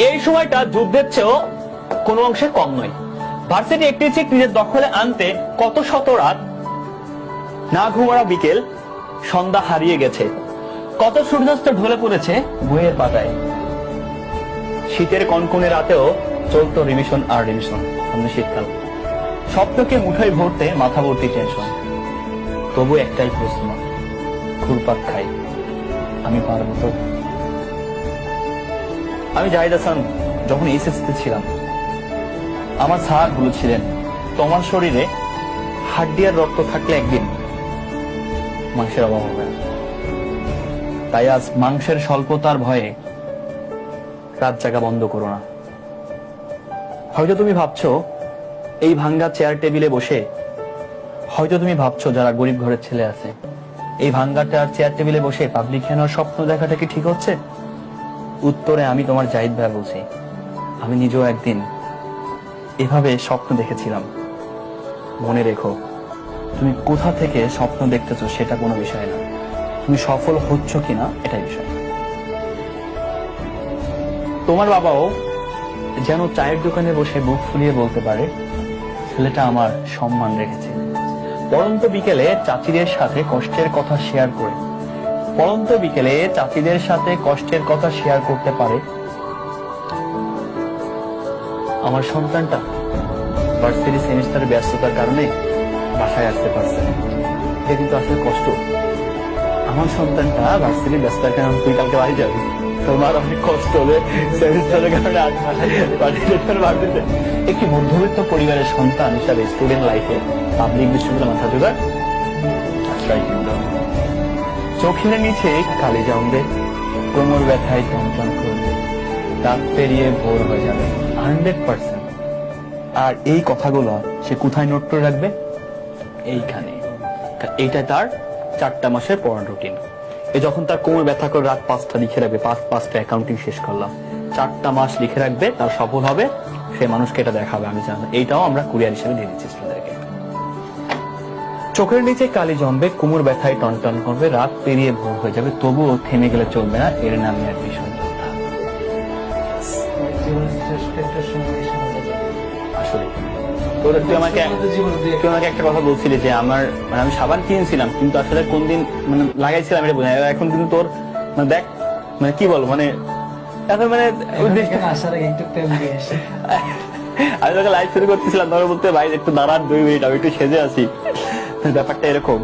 এই সময়টা যুদ্ধের চেয়েও কোনো অংশে কম নয়। ভার্সিটি একটি চিক নিজের দখলে আনতে কত শত রাত, না ঘুমারা বিকেল, সন্ধ্যা হারিয়ে গেছে, কত সূর্যাস্ত ঢলে পড়েছে বইয়ের পাতায়। শীতের কনকনে রাতেও চলতো রিভিশন আর রিভিশন। সামনে শীতকাল, স্বপ্নকে মুঠোয় ভরতে মাথা ভর্তি টেনশন। তবু একটাই প্রশ্ন, ঘুরপাক খাই, আমি পারবো তো? আমি জাহিদ হাসান যখন এইচএসসিতে ছিলাম, আমার স্যার বলেছিলেন তোমার শরীরে হাড্ডি আর রক্ত থাকলে একদিন মাংসের অভাব হবে না। তাই আজ মাংসের স্বল্পতার ভয়ে রাত জাগা বন্ধ করো না। হয়তো তুমি ভাবছো এই ভাঙ্গা চেয়ার টেবিলে বসে, হয়তো তুমি ভাবছো যারা গরিব ঘরের ছেলে আছে, এই ভাঙ্গা চেয়ার টেবিলে বসে পাবলিক খেলার স্বপ্ন দেখাটা কি ঠিক হচ্ছে? উত্তরে আমি তোমার জাহিদ ভাই বলছি, আমি নিজেও একদিন এভাবে স্বপ্ন দেখেছিলাম। মনে রেখো, তুমি কোথা থেকে স্বপ্ন দেখতেছো সেটা কোনো বিষয় না, তুমি সফল হচ্ছ কিনা এটাই বিষয়। তোমার বাবাও যেন চায়ের দোকানে বসে বুক ফুলিয়ে বলতে পারে ছেলেটা আমার সম্মান রেখেছে। পড়ন্ত বিকেলে চাচিদের সাথে কষ্টের কথা শেয়ার করে, পড়ন্ত বিকেলে চাচিদের সাথে কষ্টের কথা শেয়ার করতে পারে। আমার সন্তানটা ভার্সিটি সেমিস্টারের ব্যস্ততার কারণে বাসায় আসতে পারছে না, এটা কিন্তু আসলে কষ্ট। আমার সন্তানটা ভার্সিটির ব্যস্ততার কারণে তুই কালকে বাড়ি যাবি, তোমার অনেক কষ্ট হবে সেমিস্টারের কারণে আসবে। একটি মধ্যবিত্ত পরিবারের সন্তান হিসাবে স্টুডেন্ট লাইফে পাবলিক বিশ্ববিদ্যালয় মাথা জোগাড় চোখের নিচে কালি জমবে, কোমর ব্যথায় টনটন করবে, রাত পেরিয়ে ভোর হয়ে যাবে 100%। আর এই কথাগুলো সে কোথায় নোট করে রাখবে? এইখানে। এইটা তার 4টা মাসের পড়ার রুটিন। যখন তার কোমর ব্যথা করে রাত 5টা লিখে রাখবে, 5টা অ্যাকাউন্টিং শেষ করলাম, 4টা মাস লিখে রাখবে, তার সফল হবে, সে মানুষকে এটা দেখাবে। আমি জানি এইটাও আমরা কুরিয়ার হিসেবে দিয়ে দিচ্ছি স্টুডেন্টদেরকে। চোখের নিচে কালি জমবে, কোমর ব্যথায় টনটন করবে, রাত পেরিয়ে ভোর হয়ে যাবে, তবুও থেমে গেলে চলবে না, এর নামই আর ভীষণ যোদ্ধা। আসলে তুই আমাকে একটা কথা বলছিলি যে আমার মানে আমি সাবান কিনেছিলাম কিন্তু আসলে কোন দিন মানে লাগাইছিলাম এটা বোঝা, এখন কিন্তু তোর মানে দেখ মানে কি বল মানে এখন মানে আমি তোকে লাইভ শুরু করতেছিলাম, তখন বলতে ভাই একটু দাঁড়ান 2 মিনিট, আমি একটু সেজে আছি, ব্যাপারটা এরকম।